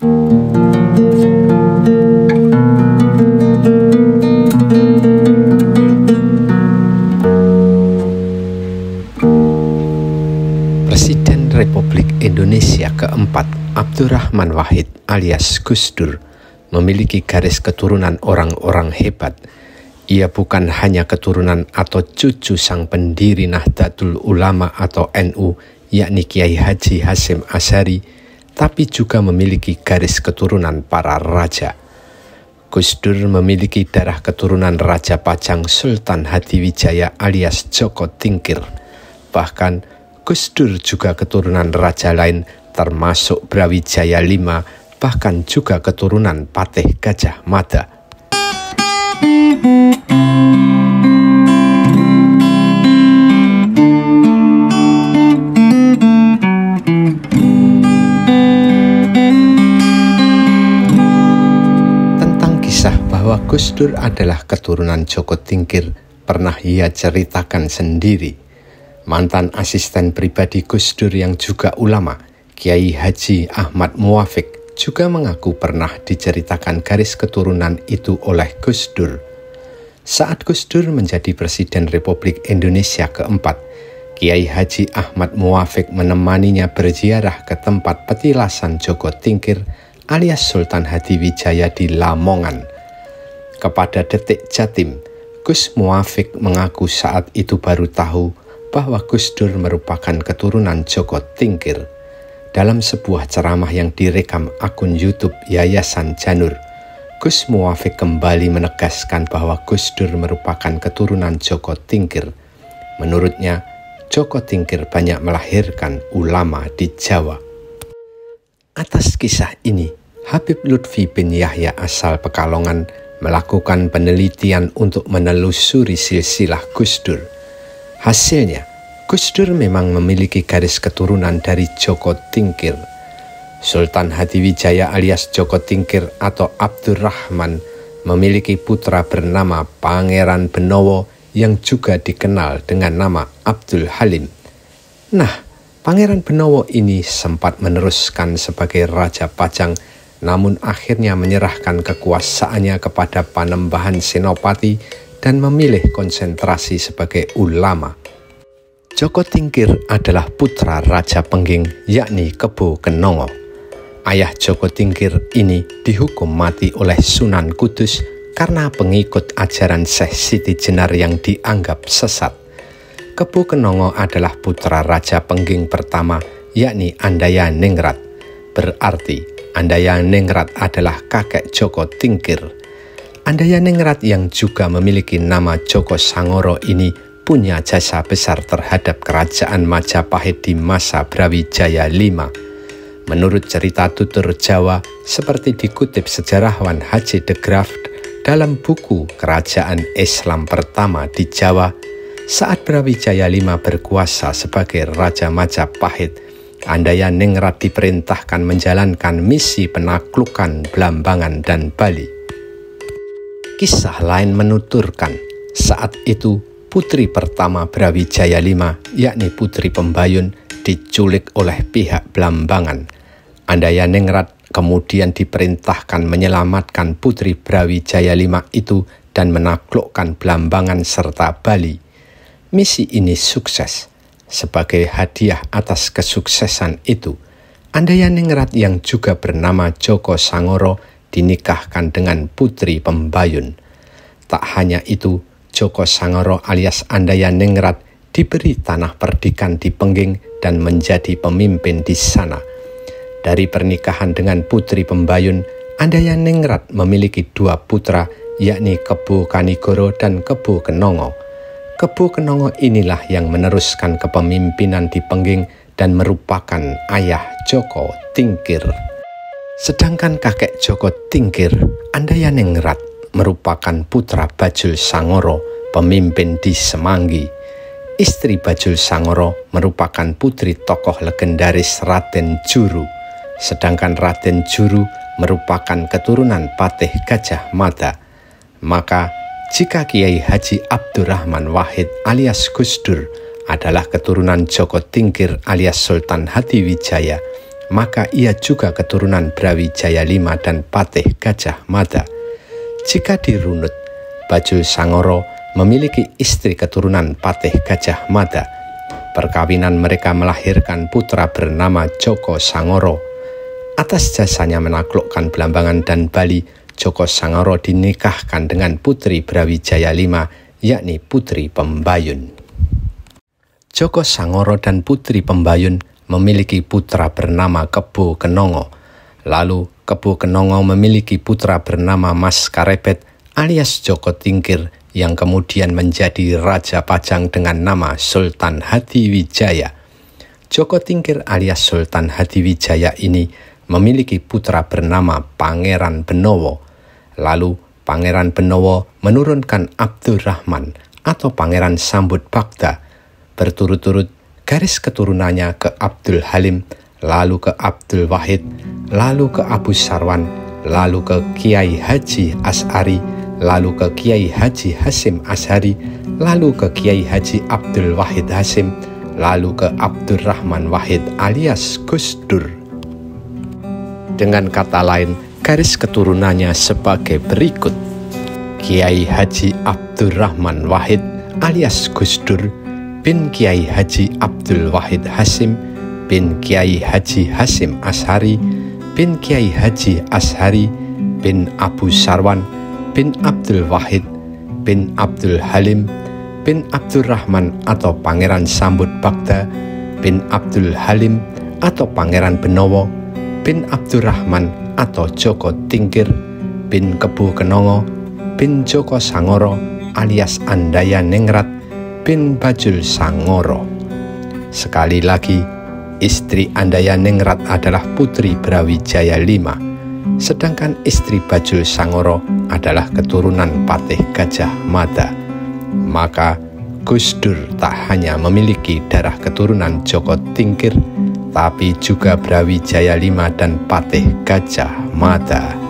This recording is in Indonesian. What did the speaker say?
Presiden Republik Indonesia keempat, Abdurrahman Wahid alias Gus Dur, memiliki garis keturunan orang-orang hebat. Ia bukan hanya keturunan atau cucu sang pendiri Nahdlatul Ulama atau NU, yakni Kiai Haji Hasyim Asy'ari, tapi juga memiliki garis keturunan para raja. Gus Dur memiliki darah keturunan Raja Pajang Sultan Hadiwijaya alias Joko Tingkir. Bahkan Gus Dur juga keturunan raja lain termasuk Brawijaya V, bahkan juga keturunan Patih Gajah Mada. Tentang kisah bahwa Gus Dur adalah keturunan Joko Tingkir pernah ia ceritakan sendiri. Mantan asisten pribadi Gus Dur yang juga ulama, Kiai Haji Ahmad Muwafiq, juga mengaku pernah diceritakan garis keturunan itu oleh Gus Dur. Saat Gus Dur menjadi Presiden Republik Indonesia keempat, Kiai Haji Ahmad Muwafiq menemaninya berziarah ke tempat petilasan Joko Tingkir alias Sultan Hadiwijaya di Lamongan. Kepada Detik Jatim, Gus Muwafiq mengaku saat itu baru tahu bahwa Gus Dur merupakan keturunan Joko Tingkir. Dalam sebuah ceramah yang direkam akun YouTube Yayasan Janur, Gus Muwafiq kembali menegaskan bahwa Gus Dur merupakan keturunan Joko Tingkir. Menurutnya, Joko Tingkir banyak melahirkan ulama di Jawa. Atas kisah ini, Habib Lutfi bin Yahya asal Pekalongan melakukan penelitian untuk menelusuri silsilah Gus Dur. Hasilnya, Gus Dur memang memiliki garis keturunan dari Joko Tingkir. Sultan Hadiwijaya alias Joko Tingkir atau Abdurrahman memiliki putra bernama Pangeran Benowo yang juga dikenal dengan nama Abdul Halim. Nah, Pangeran Benowo ini sempat meneruskan sebagai Raja Pajang, namun akhirnya menyerahkan kekuasaannya kepada Panembahan Senopati dan memilih konsentrasi sebagai ulama. Joko Tingkir adalah putra Raja Pengging, yakni Kebo Kenongo. Ayah Joko Tingkir ini dihukum mati oleh Sunan Kudus karena pengikut ajaran Syekh Siti Jenar yang dianggap sesat. Kebo Kenongo adalah putra Raja Pengging pertama, yakni Andaya Ningrat. Berarti Andaya Ningrat adalah kakek Joko Tingkir. Andaya Ningrat yang juga memiliki nama Joko Sangoro ini punya jasa besar terhadap kerajaan Majapahit di masa Brawijaya V. Menurut cerita tutur Jawa, seperti dikutip sejarawan Haji de Graaf dalam buku Kerajaan Islam Pertama di Jawa, saat Brawijaya V berkuasa sebagai Raja Majapahit, Andaya Ningrat diperintahkan menjalankan misi penaklukan Blambangan dan Bali. Kisah lain menuturkan, saat itu putri pertama Brawijaya V, yakni Putri Pembayun, diculik oleh pihak Blambangan. Andaya Ningrat kemudian diperintahkan menyelamatkan Putri Brawijaya V itu dan menaklukkan Blambangan serta Bali. Misi ini sukses. Sebagai hadiah atas kesuksesan itu, Andaya Ningrat yang juga bernama Joko Sangoro dinikahkan dengan Putri Pembayun. Tak hanya itu, Joko Sangoro alias Andaya Ningrat diberi tanah perdikan di Pengging dan menjadi pemimpin di sana. Dari pernikahan dengan Putri Pembayun, Andaya Ningrat memiliki dua putra, yakni Kebo Kanigoro dan Kebo Kenongo. Kebo Kenongo inilah yang meneruskan kepemimpinan di Pengging dan merupakan ayah Joko Tingkir. Sedangkan kakek Joko Tingkir, Andaya Ningrat, merupakan putra Bajul Sangoro, pemimpin di Semanggi. Istri Bajul Sangoro merupakan putri tokoh legendaris Raden Juru, sedangkan Raden Juru merupakan keturunan Patih Gajah Mada. Maka, jika Kiai Haji Abdurrahman Wahid alias Gus Dur adalah keturunan Joko Tingkir alias Sultan Hadiwijaya, maka ia juga keturunan Brawijaya V dan Patih Gajah Mada. Jika dirunut, Bajul Sangoro memiliki istri keturunan Patih Gajah Mada. Perkawinan mereka melahirkan putra bernama Joko Sangoro. Atas jasanya menaklukkan Blambangan dan Bali, Joko Sangoro dinikahkan dengan putri Brawijaya V, yakni Putri Pembayun. Joko Sangoro dan Putri Pembayun memiliki putra bernama Kebo Kenongo. Lalu Kebo Kenongo memiliki putra bernama Mas Karebet alias Joko Tingkir yang kemudian menjadi Raja Pajang dengan nama Sultan Hadiwijaya. Joko Tingkir alias Sultan Hadiwijaya ini memiliki putra bernama Pangeran Benowo. Lalu Pangeran Benowo menurunkan Abdurrahman atau Pangeran Sambut Bagda. Berturut-turut garis keturunannya ke Abdul Halim, lalu ke Abdul Wahid, lalu ke Abu Sarwan, lalu ke Kiai Haji As'ari, lalu ke Kiai Haji Hasim Ashari, lalu ke Kiai Haji Abdul Wahid Hasim, lalu ke Abdurrahman Wahid alias Gus Dur. Dengan kata lain, garis keturunannya sebagai berikut: Kiai Haji Abdurrahman Wahid alias Gus Dur bin Kiai Haji Abdul Wahid Hasim bin Kiai Haji Hasim Ashari bin Kiai Haji Ashari bin Abu Sarwan bin Abdul Wahid bin Abdul Halim bin Abdurrahman atau Pangeran Sambut Bagda bin Abdul Halim atau Pangeran Benowo bin Abdurrahman atau Joko Tingkir bin Kebo Kenongo bin Joko Sangoro alias Andaya Ningrat bin Bajul Sangoro. Sekali lagi, istri Andaya Ningrat adalah putri Brawijaya V, sedangkan istri Bajul Sangoro adalah keturunan Patih Gajah Mada. Maka Gus Dur tak hanya memiliki darah keturunan Joko Tingkir, tapi juga Brawijaya V dan Patih Gajah Mada.